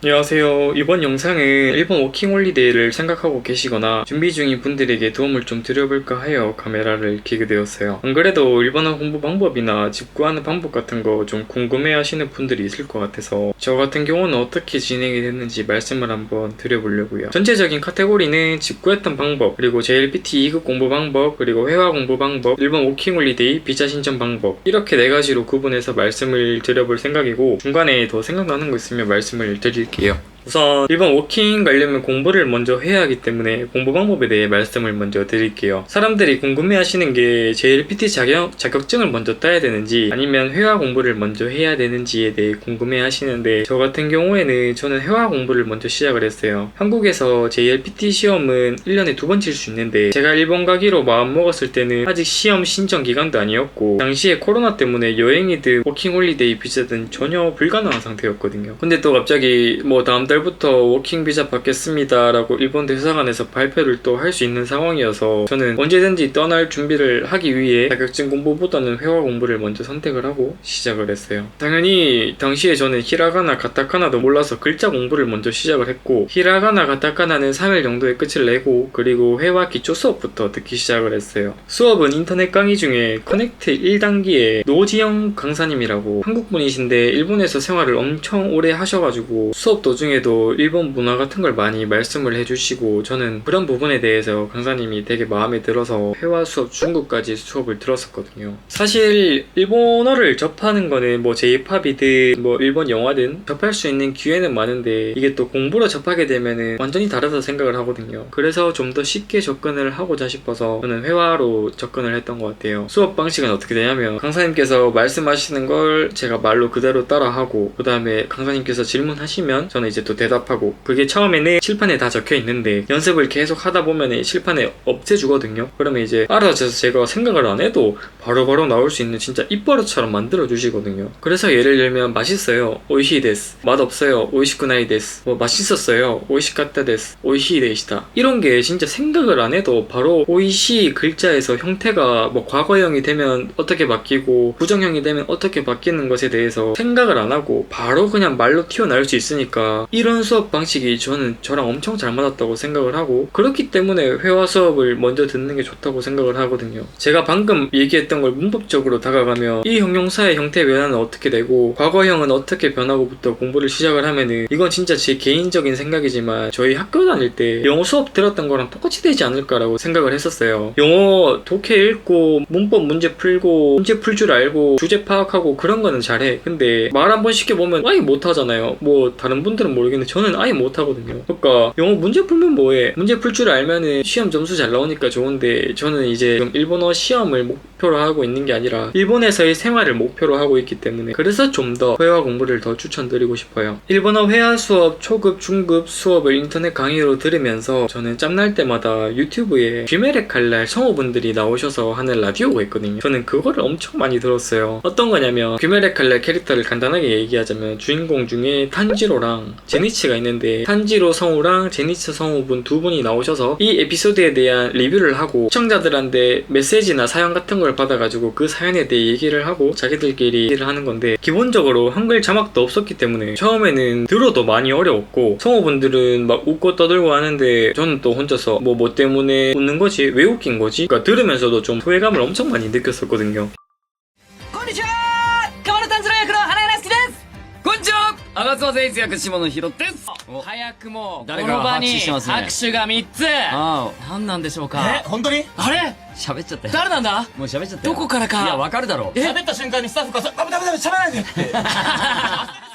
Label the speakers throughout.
Speaker 1: 안녕하세요. 이번 영상은 일본 워킹홀리데이를 생각하고 계시거나 준비 중인 분들에게 도움을 좀 드려볼까 하여 카메라를 켜게 되었어요. 안 그래도 일본어 공부 방법이나 집 구하는 방법 같은 거 좀 궁금해 하시는 분들이 있을 것 같아서 저 같은 경우는 어떻게 진행이 됐는지 말씀을 한번 드려보려고요. 전체적인 카테고리는 집 구했던 방법, 그리고 JLPT 2급 공부 방법, 그리고 회화 공부 방법, 일본 워킹홀리데이 비자 신청 방법, 이렇게 네 가지로 구분해서 말씀을 드려볼 생각이고, 중간에 더 생각나는 거 있으면 말씀을 드릴게요. 우선 일본 워킹 가려면 공부를 먼저 해야 하기 때문에 공부 방법에 대해 말씀을 먼저 드릴게요. 사람들이 궁금해 하시는 게 JLPT 자격증을 먼저 따야 되는지 아니면 회화 공부를 먼저 해야 되는지에 대해 궁금해 하시는데, 저 같은 경우에는 저는 회화 공부를 먼저 시작을 했어요. 한국에서 JLPT 시험은 1년에 2번 칠 수 있는데 제가 일본 가기로 마음먹었을 때는 아직 시험 신청 기간도 아니었고 당시에 코로나 때문에 여행이든 워킹홀리데이 비자든 전혀 불가능한 상태였거든요. 근데 또 갑자기 다음 달부터 워킹 비자 받겠습니다 라고 일본 대사관에서 발표를 또 할 수 있는 상황이어서 저는 언제든지 떠날 준비를 하기 위해 자격증 공부보다는 회화 공부를 먼저 선택을 하고 시작을 했어요. 당연히 당시에 저는 히라가나 가타카나도 몰라서 글자 공부를 먼저 시작을 했고, 히라가나 가타카나는 3일 정도에 끝을 내고 그리고 회화 기초 수업부터 듣기 시작을 했어요. 수업은 인터넷 강의 중에 커넥트 1단기에 노지영 강사님이라고 한국분이신데 일본에서 생활을 엄청 오래 하셔가지고 수업 도중에 일본 문화 같은 걸 많이 말씀을 해주시고, 저는 그런 부분에 대해서 강사님이 되게 마음에 들어서 회화 수업 중급까지 수업을 들었었거든요. 사실 일본어를 접하는 거는 J-팝이든 일본 영화든 접할 수 있는 기회는 많은데 이게 또 공부로 접하게 되면은 완전히 다르다 생각을 하거든요. 그래서 좀 더 쉽게 접근을 하고자 싶어서 저는 회화로 접근을 했던 것 같아요. 수업 방식은 어떻게 되냐면 강사님께서 말씀하시는 걸 제가 말로 그대로 따라하고, 그 다음에 강사님께서 질문하시면 저는 이제 또 대답하고, 그게 처음에는 칠판에 다 적혀 있는데 연습을 계속 하다 보면 칠판에 없애주거든요. 그러면 이제 알아서 제가 생각을 안 해도 바로바로 나올 수 있는 진짜 입버릇처럼 만들어 주시거든요. 그래서 예를 들면 맛있어요, 오이시 데스. 맛없어요, 오이시쿠나이 데스. 맛있었어요, 오이시카타 데스, 오이시 데시다. 이런 게 진짜 생각을 안 해도 바로 오이시 글자에서 형태가 과거형이 되면 어떻게 바뀌고 부정형이 되면 어떻게 바뀌는 것에 대해서 생각을 안 하고 바로 그냥 말로 튀어나올 수 있으니까 이런 수업 방식이 저랑 엄청 잘 맞았다고 생각을 하고, 그렇기 때문에 회화 수업을 먼저 듣는 게 좋다고 생각을 하거든요. 제가 방금 얘기했던 걸 문법적으로 다가가면 이 형용사의 형태 변화는 어떻게 되고 과거형은 어떻게 변하고부터 공부를 시작을 하면은, 이건 진짜 제 개인적인 생각이지만 저희 학교 다닐 때 영어 수업 들었던 거랑 똑같이 되지 않을까라고 생각을 했었어요. 영어 독해 읽고 문법 문제 풀고 문제 풀 줄 알고 주제 파악하고 그런 거는 잘해. 근데 말 한 번 시켜보면 아예 못하잖아요. 다른 분들은 모르겠는데 저는 아예 못하거든요. 그러니까 영어 문제 풀면 뭐해? 문제 풀 줄 알면은 시험 점수 잘 나오니까 좋은데, 저는 이제 일본어 시험을 목표로 하고 있는 게 아니라 일본에서의 생활을 목표로 하고 있기 때문에, 그래서 좀 더 회화 공부를 더 추천드리고 싶어요. 일본어 회화 수업 초급 중급 수업을 인터넷 강의로 들으면서 저는 짬날 때마다 유튜브에 귀멸의 칼날 성우분들이 나오셔서 하는 라디오가 있거든요. 저는 그거를 엄청 많이 들었어요. 어떤 거냐면 귀멸의 칼날 캐릭터를 간단하게 얘기하자면 주인공 중에 탄지로랑 제니치가 있는데, 탄지로 성우랑 제니치 성우분 두 분이 나오셔서 이 에피소드에 대한 리뷰를 하고 시청자들한테 메시지나 사연 같은 걸 받아가지고 그 사연에 대해 얘기를 하고 자기들끼리 얘기를 하는 건데, 기본적으로 한글 자막도 없었기 때문에 처음에는 들어도 많이 어려웠고, 성우분들은 막 웃고 떠들고 하는데 저는 또 혼자서 뭐 때문에 웃는 거지? 왜 웃긴 거지? 그러니까 들으면서도 좀 소외감을 엄청 많이 느꼈었거든요.
Speaker 2: 吾妻善逸役下野紘です。早くもこ
Speaker 3: 誰か
Speaker 2: の場に
Speaker 3: 拍手してますね
Speaker 2: 拍手が3つ。
Speaker 3: ああ、何なんでしょうか。
Speaker 4: 本当に
Speaker 2: あれ
Speaker 3: 喋っちゃったよ。
Speaker 2: 誰なんだ？
Speaker 3: もう喋っちゃったよ。
Speaker 2: どこからか。
Speaker 3: いや、わかるだろう。
Speaker 4: 喋った瞬間にスタッフがダメ喋らないでって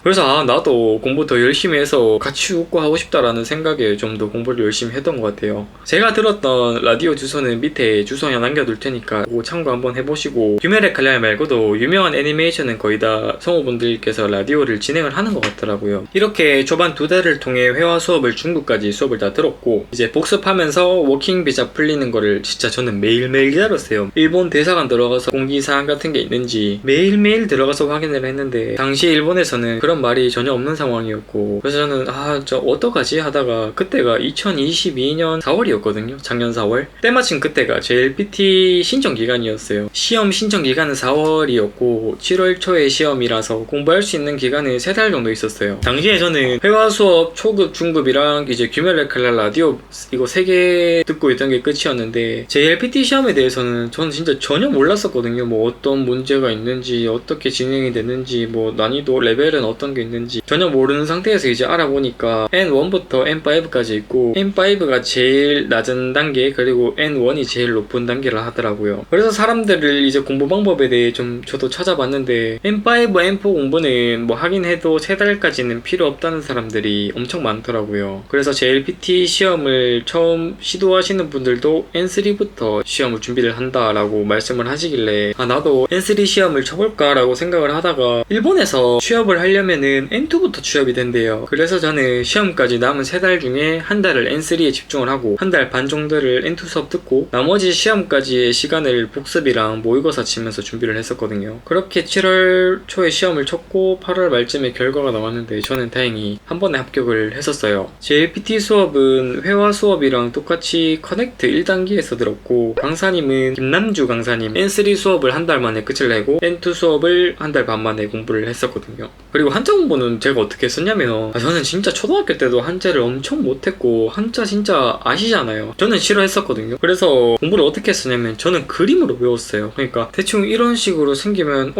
Speaker 1: 그래서 나도 공부 더 열심히 해서 같이 웃고 하고 싶다라는 생각에 좀 더 공부를 열심히 했던 것 같아요. 제가 들었던 라디오 주소는 밑에 주소 하나 남겨둘 테니까 그거 참고 한번 해보시고, 귀멸의 칼날 말고도 유명한 애니메이션은 거의 다 성우분들께서 라디오를 진행을 하는 것 같더라고요. 이렇게 초반 2달을 통해 회화 수업을 중급까지 수업을 다 들었고, 이제 복습하면서 워킹 비자 풀리는 거를 진짜 저는 매일매일 기다렸어요. 일본 대사관 들어가서 공지사항 같은 게 있는지 매일매일 들어가서 확인을 했는데, 당시 일본에서는 그런 그런 말이 전혀 없는 상황이었고, 그래서 저는 저 어떡하지 하다가 그때가 2022년 4월이었거든요. 작년 4월. 때마침 그때가 JLPT 신청 기간이었어요. 시험 신청 기간은 4월이었고 7월 초에 시험이라서 공부할 수 있는 기간은 3달 정도 있었어요. 당시에 저는 회화 수업 초급, 중급이랑 이제 규멜 칼날 라디오 이거 3개 듣고 있던 게 끝이었는데, JLPT 시험에 대해서는 저는 진짜 전혀 몰랐었거든요. 뭐 어떤 문제가 있는지, 어떻게 진행이 되는지, 뭐 난이도 레벨은 어떤 게 있는지 전혀 모르는 상태에서 이제 알아보니까 N1부터 N5까지 있고, N5가 제일 낮은 단계, 그리고 N1이 제일 높은 단계를 하더라고요. 그래서 사람들을 이제 공부 방법에 대해 좀 저도 찾아봤는데, N5, N4 공부는 뭐 하긴 해도 3달까지는 필요 없다는 사람들이 엄청 많더라고요. 그래서 JLPT 시험을 처음 시도하시는 분들도 N3부터 시험을 준비를 한다라고 말씀을 하시길래 나도 N3 시험을 쳐볼까 라고 생각을 하다가, 일본에서 취업을 하려면은 N2부터 취업이 된대요. 그래서 저는 시험까지 남은 3달 중에 한 달을 N3에 집중을 하고 한 달 반 정도를 N2 수업 듣고 나머지 시험까지의 시간을 복습이랑 모의고사 치면서 준비를 했었거든요. 그렇게 7월 초에 시험을 쳤고 8월 말쯤에 결과가 나왔는데 저는 다행히 한 번에 합격을 했었어요. JLPT 수업은 회화 수업이랑 똑같이 커넥트 1단계에서 들었고, 강사님은 김남주 강사님, N3 수업을 한 달 만에 끝을 내고 N2 수업을 한 달 반 만에 공부를 했었거든요. 그리고 한자 공부는 제가 어떻게 했었냐면, 저는 진짜 초등학교 때도 한자를 엄청 못했고, 한자 진짜 아시잖아요. 저는 싫어했었거든요. 그래서 공부를 어떻게 했었냐면 저는 그림으로 외웠어요. 그러니까 대충 이런 식으로 생기면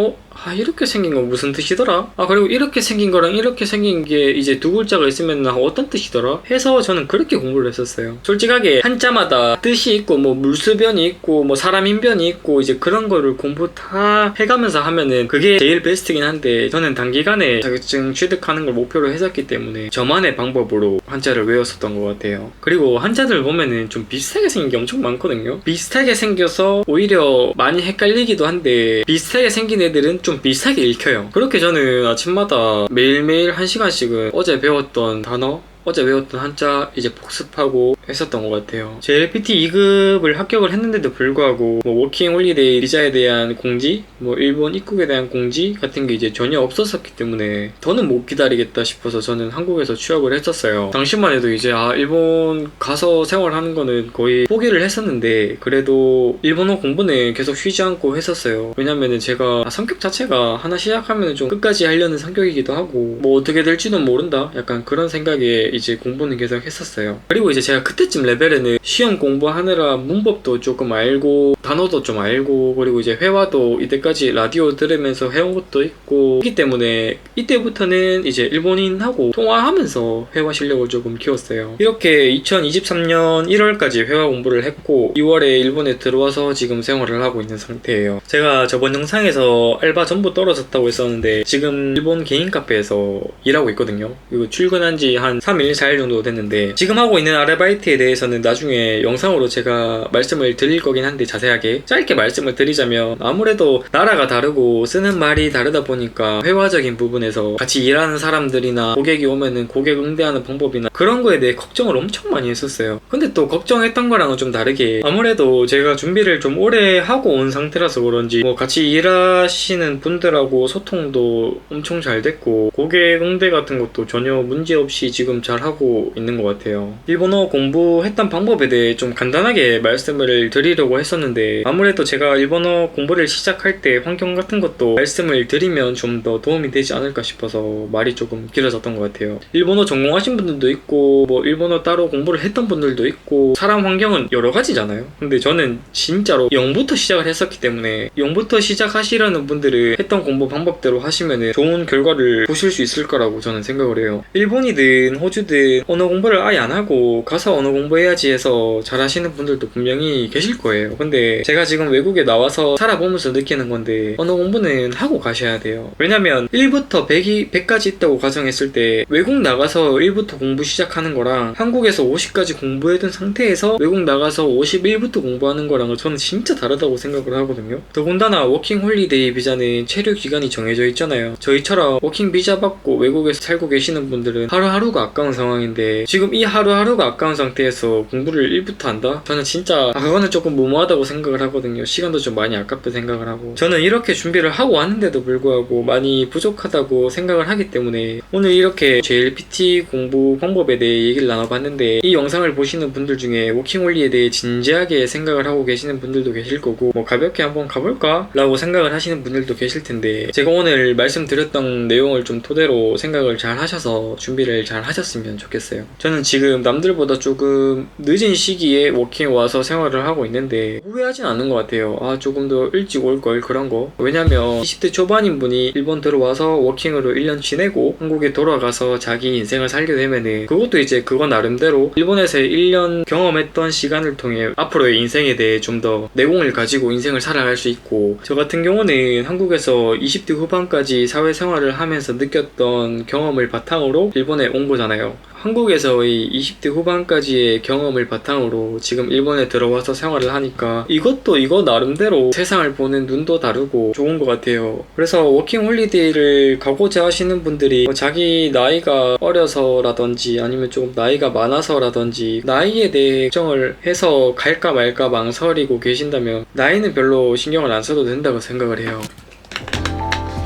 Speaker 1: 이렇게 생긴 건 무슨 뜻이더라? 그리고 이렇게 생긴 거랑 이렇게 생긴 게 이제 두 글자가 있으면 어떤 뜻이더라? 해서 저는 그렇게 공부를 했었어요. 솔직하게 한자마다 뜻이 있고 뭐 물수변이 있고 뭐 사람 인변이 있고 이제 그런 거를 공부 다 해가면서 하면은 그게 제일 베스트긴 한데, 저는 단기간에 자격증 취득하는 걸 목표로 했었기 때문에 저만의 방법으로 한자를 외웠었던 것 같아요. 그리고 한자들 보면은 좀 비슷하게 생긴 게 엄청 많거든요. 비슷하게 생겨서 오히려 많이 헷갈리기도 한데, 비슷하게 생긴 애들은 좀 비슷하게 읽혀요. 그렇게 저는 아침마다 매일매일 1시간씩은 어제 배웠던 단어, 어제 외웠던 한자 이제 복습하고 했었던 것 같아요. JLPT 2급을 합격을 했는데도 불구하고 뭐 워킹 홀리데이 비자에 대한 공지, 뭐 일본 입국에 대한 공지 같은 게 이제 전혀 없었었기 때문에 더는 못 기다리겠다 싶어서 저는 한국에서 취업을 했었어요. 당시만 해도 이제 일본 가서 생활하는 거는 거의 포기를 했었는데, 그래도 일본어 공부는 계속 쉬지 않고 했었어요. 왜냐면은 제가 성격 자체가 하나 시작하면 좀 끝까지 하려는 성격이기도 하고, 뭐 어떻게 될지는 모른다, 약간 그런 생각에 이제 공부는 계속 했었어요. 그리고 이제 제가 그때쯤 레벨에는 시험 공부하느라 문법도 조금 알고 단어도 좀 알고, 그리고 이제 회화도 이때까지 라디오 들으면서 해온 것도 있고 그렇기 때문에 이때부터는 이제 일본인하고 통화하면서 회화 실력을 조금 키웠어요. 이렇게 2023년 1월까지 회화 공부를 했고 2월에 일본에 들어와서 지금 생활을 하고 있는 상태예요. 제가 저번 영상에서 알바 전부 떨어졌다고 했었는데 지금 일본 개인 카페에서 일하고 있거든요. 그리고 출근한 지 한 3일, 4일 정도 됐는데, 지금 하고 있는 아르바이트에 대해서는 나중에 영상으로 제가 말씀을 드릴 거긴 한데, 자세하게 짧게 말씀을 드리자면 아무래도 나라가 다르고 쓰는 말이 다르다 보니까 회화적인 부분에서 같이 일하는 사람들이나 고객이 오면은 고객 응대하는 방법이나 그런 거에 대해 걱정을 엄청 많이 했었어요. 근데 또 걱정했던 거랑은 좀 다르게 아무래도 제가 준비를 좀 오래 하고 온 상태라서 그런지 뭐 같이 일하시는 분들하고 소통도 엄청 잘 됐고 고객 응대 같은 것도 전혀 문제없이 지금 잘하고 있는 것 같아요. 일본어 공부했던 방법에 대해 좀 간단하게 말씀을 드리려고 했었는데, 아무래도 제가 일본어 공부를 시작할 때 환경 같은 것도 말씀을 드리면 좀 더 도움이 되지 않을까 싶어서 말이 조금 길어졌던 것 같아요. 일본어 전공하신 분들도 있고 뭐 일본어 따로 공부를 했던 분들도 있고 사람 환경은 여러 가지잖아요. 근데 저는 진짜로 0부터 시작을 했었기 때문에 0부터 시작하시려는 분들은 했던 공부 방법대로 하시면 좋은 결과를 보실 수 있을 거라고 저는 생각을 해요. 일본이든 호주든 언어 공부를 아예 안 하고 가서 언어 공부해야지 해서 잘하시는 분들도 분명히 계실 거예요. 근데 제가 지금 외국에 나와서 살아보면서 느끼는 건데 언어 공부는 하고 가셔야 돼요. 왜냐면 1부터 100까지 있다고 가정했을 때 외국 나가서 1부터 공부 시작하는 거랑 한국에서 50까지 공부해둔 상태에서 외국 나가서 51부터 공부하는 거랑은 저는 진짜 다르다고 생각을 하거든요. 더군다나 워킹 홀리데이 비자는 체류 기간이 정해져 있잖아요. 저희처럼 워킹 비자 받고 외국에서 살고 계시는 분들은 하루하루가 아까운 상황인데 지금 이 하루하루가 아까운 상황 상태에서 공부를 1부터 한다? 저는 진짜 그거는 조금 무모하다고 생각을 하거든요. 시간도 좀 많이 아깝다 생각을 하고, 저는 이렇게 준비를 하고 왔는데도 불구하고 많이 부족하다고 생각을 하기 때문에 오늘 이렇게 JLPT 공부 방법에 대해 얘기를 나눠봤는데, 이 영상을 보시는 분들 중에 워킹홀리에 대해 진지하게 생각을 하고 계시는 분들도 계실 거고, 뭐 가볍게 한번 가볼까? 라고 생각을 하시는 분들도 계실 텐데, 제가 오늘 말씀드렸던 내용을 좀 토대로 생각을 잘 하셔서 준비를 잘 하셨으면 좋겠어요. 저는 지금 남들보다 조금 늦은 시기에 워킹에 와서 생활을 하고 있는데 후회하진 않는 것 같아요. 조금 더 일찍 올 걸, 그런 거. 왜냐면 20대 초반인 분이 일본 들어와서 워킹으로 1년 지내고 한국에 돌아가서 자기 인생을 살게 되면은, 그것도 이제 그거 나름대로 일본에서 1년 경험했던 시간을 통해 앞으로의 인생에 대해 좀 더 내공을 가지고 인생을 살아갈 수 있고, 저 같은 경우는 한국에서 20대 후반까지 사회생활을 하면서 느꼈던 경험을 바탕으로 일본에 온 거잖아요. 한국에서의 20대 후반까지의 경험을 바탕으로 지금 일본에 들어와서 생활을 하니까 이것도 이거 나름대로 세상을 보는 눈도 다르고 좋은 것 같아요. 그래서 워킹홀리데이를 가고자 하시는 분들이 자기 나이가 어려서라든지 아니면 조금 나이가 많아서라든지 나이에 대해 걱정을 해서 갈까 말까 망설이고 계신다면 나이는 별로 신경을 안 써도 된다고 생각을 해요.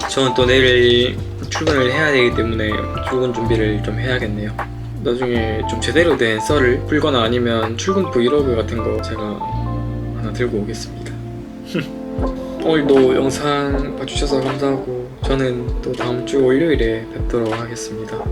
Speaker 1: 저는 또 내일 출근을 해야 되기 때문에 출근 준비를 좀 해야겠네요. 나중에 좀 제대로 된 썰을 풀거나 아니면 출근 브이로그 같은 거 제가 하나 들고 오겠습니다. 오늘도 영상 봐주셔서 감사하고, 저는 또 다음 주 월요일에 뵙도록 하겠습니다.